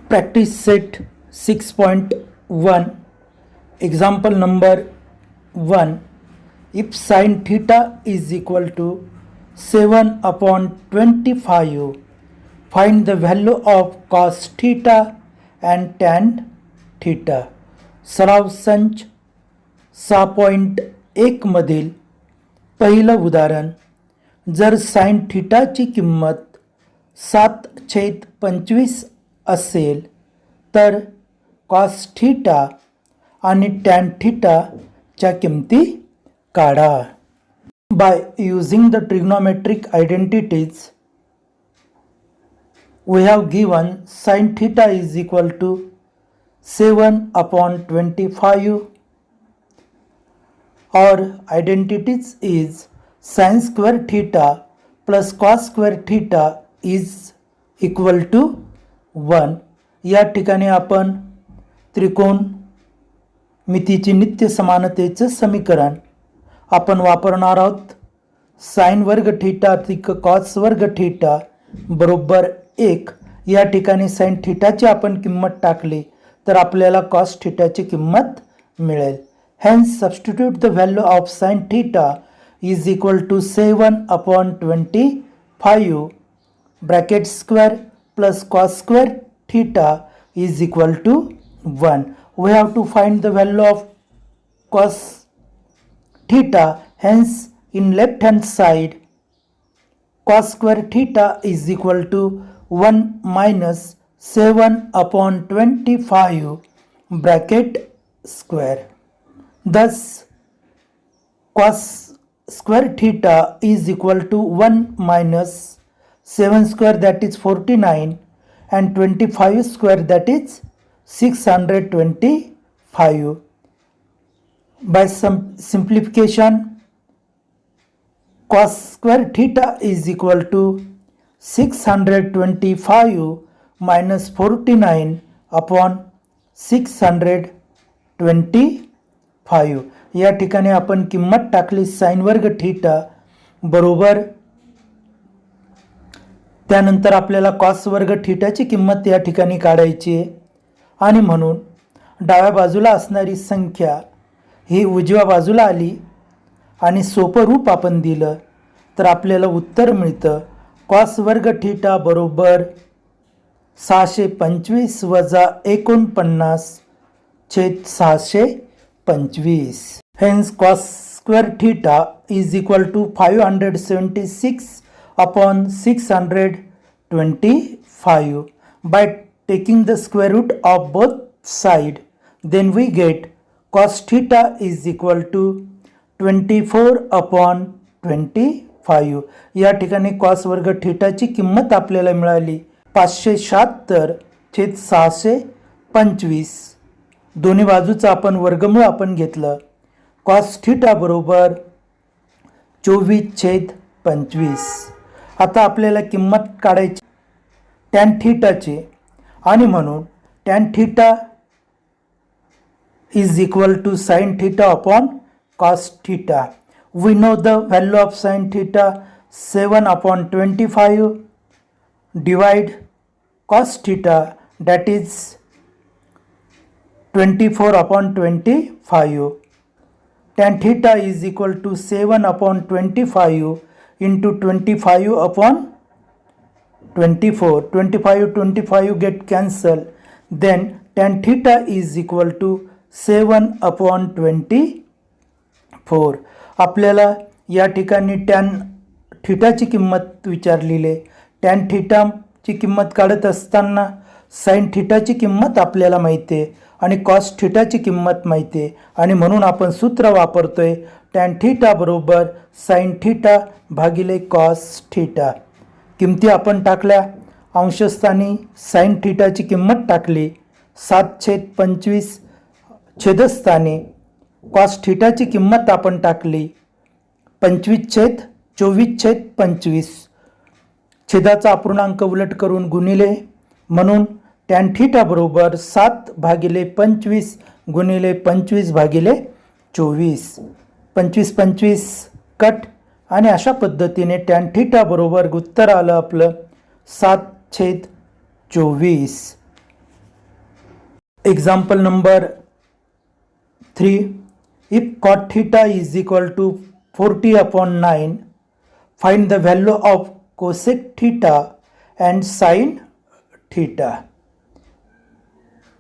Practice set 6.1 example number 1. If sin theta is equal to 7 upon 25, find the value of cos theta and tan theta. सराव संच 6.1 मधील पहिलं उदाहरण. जर sign थीटाची किंमत 7/25 असेल तर कॉस थीटा आणि टॅन थीटाच्या किमती काढा. By using the trigonometric identities we have given sin theta is equal to 7 upon 25. Our identities is sin square theta plus cos square theta is equal to 1. या ठिकाणी आपण त्रिकोण मितीची नित्य समानतेचे समीकरण आपण वापरणार आहोत. साइन वर्ग थीटा अधिक कॉस वर्ग थीटा बरोबर 1. या ठिकाणी साइन थीटाची आपण किंमत टाकली तर आपल्याला कॉस थीटाची किंमत मिळेल. Hence substitute the value of sine theta is equal to 7 upon 25 bracket square plus cos square theta is equal to 1. We have to find the value of cos theta. Hence in left hand side cos square theta is equal to 1 minus 7 upon 25 bracket square. Thus cos square theta is equal to 1 minus 7 square, that is 49, and 25 square, that is 625. By some simplification, cos square theta is equal to 625 minus 49 upon 625. या ठिकाणी आपण किंमत टाकली sign वर्ग theta बरोबर, त्यानंतर आपल्याला cos वर्ग थीटाची किंमत या ठिकाणी काढायची आहे आणि म्हणून डाव्या बाजूला असणारी संख्या ही उजव्या बाजूला आली आणि सोपं रूप आपण दिलं तर आपल्याला उत्तर मिळतं कॉस वर्ग थीटा बरोबर 625 वजा 49/625. Hence cos square theta is equal to 576 upon 625. By taking the square root of both side then we get cos theta is equal to 24 upon 25. या ठिकाणी कॉस वर्ग थीटाची किंमत आपल्याला मिळाली 576/625. दोन्ही बाजूचं आपण वर्गमूळ आपण घेतलं. कॉस थीटा बरोबर 24/25. आता आपल्याला किंमत काढायची टॅन थीटाची आणि म्हणून tan theta is equal to sine theta upon cos theta. We know the value of sin theta 7 upon 25 divide cos theta, that is 24 upon 25. Tan theta is equal to 7 upon 25 into 25 upon 24. 25 get cancelled. Then tan theta is equal to 7 upon 24. आपल्याला या ठिकाणी tan थीटाची किंमत विचारलेली आहे. Tan थीटाची किंमत काढत असताना sign थीटाची किंमत आपल्याला माहिती आहे आणि कॉस थीटाची किंमत माहिती आहे आणि म्हणून आपण सूत्र वापरतोय टॅन थीटा बरोबर साइन थीटा भागिले कॉस थीटा. किमती आपण टाकल्या. अंशस्थानी साइन थीटाची किंमत टाकली 7/25. छेदस्थानी कॉस थीटाची किंमत आपण टाकली 25/24/25. छेदाचा अपूर्णांक उलट करून गुणिले, म्हणून टॅन थीटा बरोबर 7/25 गुणिले 25/24. 25 कट आणि अशा पद्धतीने टॅन थीटा बरोबर उत्तर आलं आपलं 7/24. Example number 3. If cot theta is equal to 40 upon 9, find the value of cosec theta and sin theta.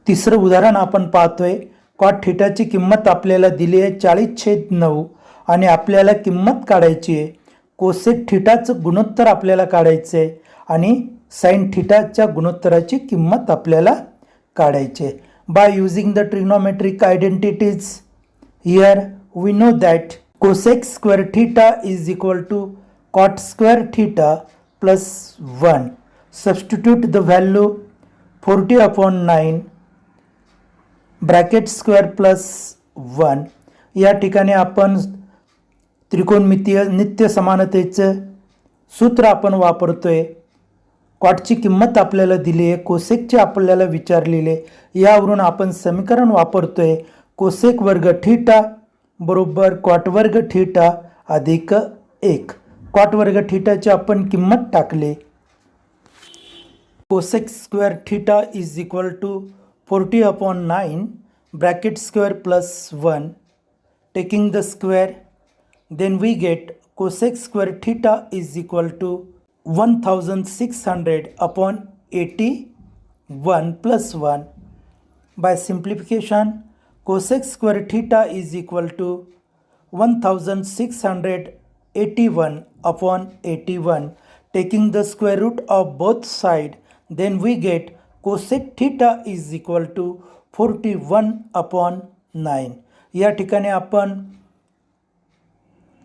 तिसरं उदाहरण आपण पाहतोय. कॉट थीटाची किंमत आपल्याला दिली आहे 40/9 आणि आपल्याला किंमत काढायची आहे. कोसेक थीटाचं गुणोत्तर आपल्याला काढायचं आहे आणि साइन थीटाच्या गुणोत्तराची किंमत आपल्याला काढायची आहे. By using the trigonometric identities, here we know that cosec square theta is equal to cot square theta plus 1. Substitute the value 40 upon 9 bracket square plus 1. या ठिकाणी आपण त्रिकोणमितीय नित्य समानतेचं सूत्र आपण वापरतोय. कॉटची किंमत आपल्याला दिली आहे, कोसेकची आपल्याला विचारलेले. यावरून आपण समीकरण वापरतोय कोसेक वर्ग थीटा बरोबर कॉट वर्ग थीटा अधिक 1. कॉट वर्ग थीटाची आपण किंमत टाकली. Cosec square theta is equal to 40 upon 9 bracket square plus 1. Taking the square, then we get cosec square theta is equal to 1600 upon 81 plus 1. By simplification, cosec square theta is equal to 1681 upon 81. Taking the square root of both sides, then we get cosec theta is equal to 41 upon 9. या ठिकाणी आपण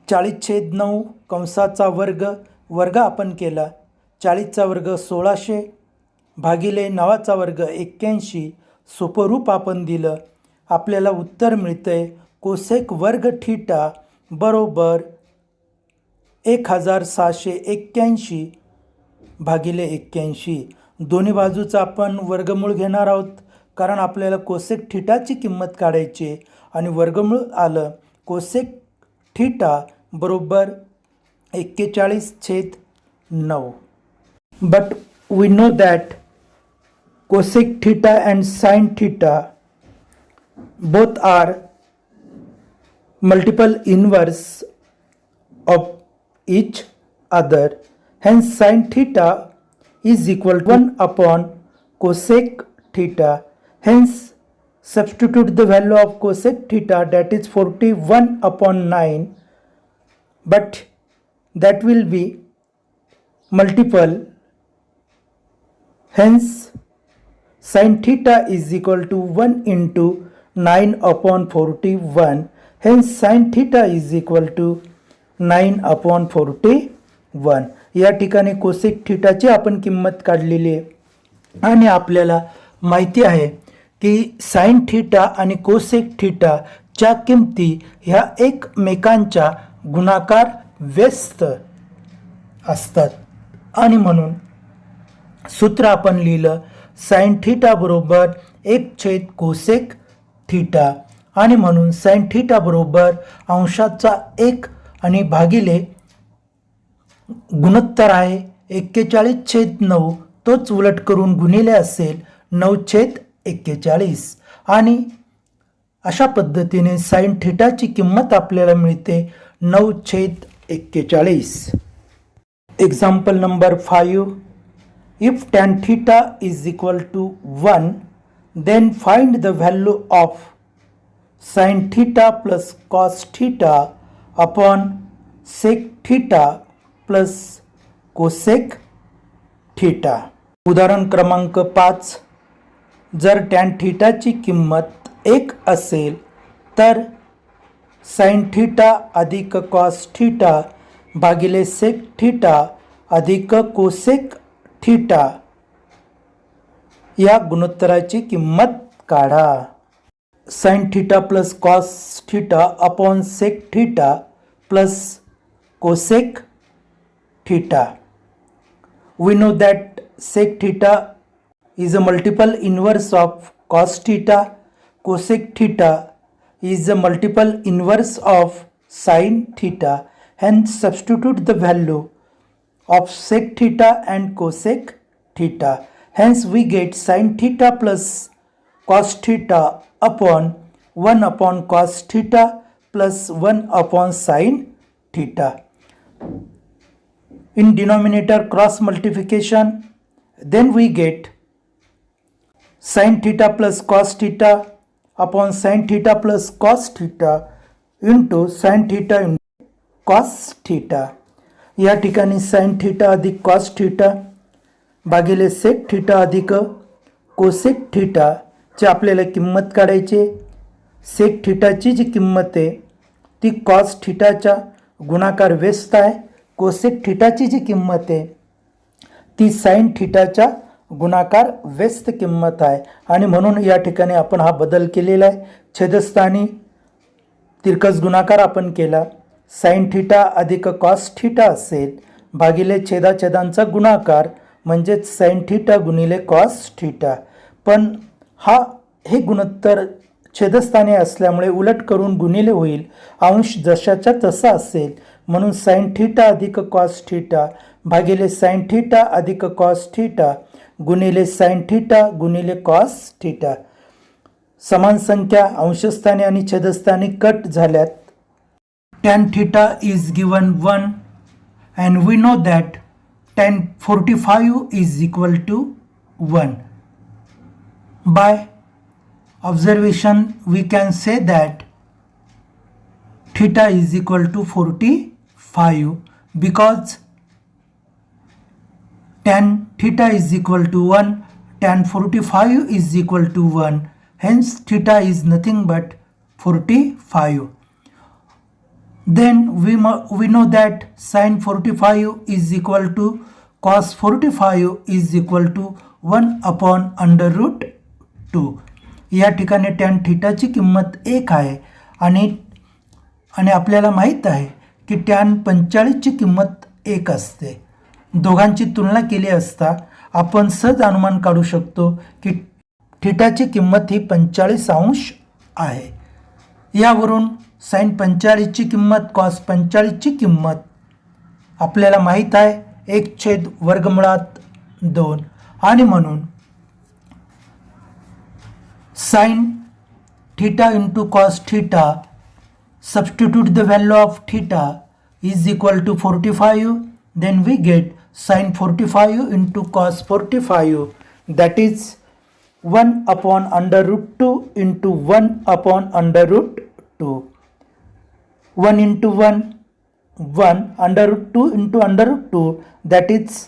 40/9 कंसाचा वर्ग आपण केला. 40चा वर्ग 1600 भागिले 9चा वर्ग 81. सोपं रूप आपण दिलं. आपल्याला उत्तर मिळतंय कोसेक वर्ग थीटा बरोबर 1681 भागिले 81. दोन्ही बाजूचा आपण वर्गमूळ घेणार आहोत कारण आपल्याला कोसेक थीटाची किंमत काढायची आहे आणि वर्गमूळ आलं कोसेक थीटा बरोबर 41/9. But we know that cosec theta and sine theta both are multiple inverse of each other. Hence sin theta is equal to 1 upon cosec theta. Hence substitute the value of cosec theta, that is 41 upon 9, but that will be multiple. Hence sin theta is equal to 1 into 9 upon 41. Hence sin theta is equal to 9 upon 41. या ठिकाणी cosec थीटाची आपण किंमत काढलेली आहे आणि आपल्याला माहिती आहे की साइन थीटा आणि कोसेक थीटाच्या किमती ह्या एकमेकांच्या गुणाकार व्यस्त असतात आणि म्हणून सूत्र आपण लिहिलं साइन थीटा बरोबर 1 कोसेक थीटा आणि म्हणून साइन थीटा बरोबर अंशाचा 1 आणि भागिले गुणोत्तर आहे 41/9. तोच उलट करून गुणिले असेल 9/41 आणि अशा पद्धतीने साइन थीटाची किंमत आपल्याला मिळते 9/41. Example number 5. If tan theta is equal to 1 then find the value of sine theta plus cos theta upon sec theta plus cosec theta. उदाहरण क्रमांक 5. जर टॅन थीटाची किंमत 1 असेल तर साइन थीटा अधिक कॉस थीटा भागिले सेक थीटा अधिक cosec theta या गुणोत्तराची किंमत काढा. Sine theta plus cos theta upon sec theta plus cosec theta. We know that sec theta is a multiple inverse of cos theta. Cosec theta is a multiple inverse of sin theta. Hence substitute the value of sec theta and cosec theta. Hence we get sin theta plus cos theta upon 1 upon cos theta plus 1 upon sin theta. In denominator cross multiplication, then we get sin theta plus cos theta upon sin theta plus cos theta into sin theta into cos theta. या ठिकाणी sin theta अधिक cos theta भागिले sec theta अधिक cosec theta ची आपल्याला किंमत काढायची. सेक थीटाची जी किंमत आहे ती कॉस थीटाच्या गुणाकार व्यस्त आहे. कोसेक थीटाची जी किंमत आहे ती साइन थीटाच्या गुणाकार व्यस्त किंमत आहे. आणि म्हणून या ठिकाणी आपण हा बदल केलेला आहे. छेदस्थानी तिरकस गुणाकार आपण केला. साइन थीटा अधिक कॉस थीटा असेल भागिले छेदाछेदांचा गुणाकार म्हणजेच साइन थीटा गुणिले कॉस थीटा. पण हे गुणोत्तर छेदस्थानी असल्यामुळे उलट करून गुणिले होईल. अंश जशाच्या तसा असेल म्हणून साइन थीटा अधिक कॉस थीटा भागिले साइन थीटा अधिक कॉस थीटा गुणिले साइन थीटा गुणिले कॉस थीटा. समान संख्या अंशस्थानी आणि छेदस्थानी कट झाल्यात. tan theta is given 1 and we know that tan 45 is equal to 1. By observation we can say that theta is equal to 45 because tan theta is equal to 1, tan 45 is equal to 1, hence theta is nothing but 45. Then we know that sin 45 is equal to cos 45 is equal to 1 upon under root 2. या ठिकाणी tan थीटाची किंमत 1 आहे आणि आपल्याला माहीत आहे की tan 45ची किंमत 1 असते. दोघांची तुलना केली असता आपण सहज अनुमान काढू शकतो की थीटाची किंमत ही 45 अंश आहे. यावरून साइन 45ची किंमत कॉस 45ची किंमत आपल्याला माहीत आहे 1/वर्गमुळात 2 आणि म्हणून sin theta into cos theta, substitute the value of theta is equal to 45, then we get sin 45 into cos 45, that is 1 upon under root 2 into 1 upon under root 2. 1 into 1, 1 under root 2 into under root 2, that is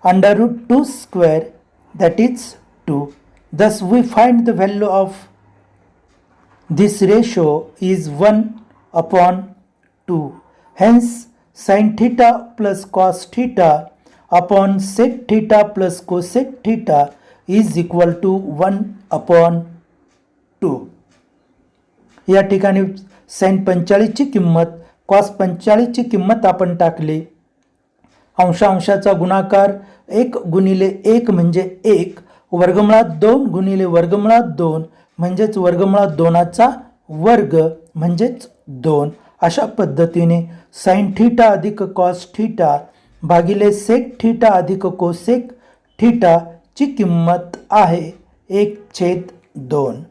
under root 2 square, that is 2. Thus we find the value of this ratio is 1 upon 2. Hence sin theta plus cos theta upon sec theta plus cosec theta is equal to 1 upon 2. या ठिकाणी sin 45ची किंमत cos 45ची किंमत आपण टाकली. अंशाचा गुणाकार 1 गुणिले 1 म्हणजे 1, वर्गमुळात 2 गुणिले वर्गमुळात 2 म्हणजेच वर्गमुळात 2चा वर्ग म्हणजेच 2. अशा पद्धतीने साइन थीटा अधिक कॉस थीटा भागिले सेक थीटा अधिक कोसेक थीटा ची किंमत आहे 1/2.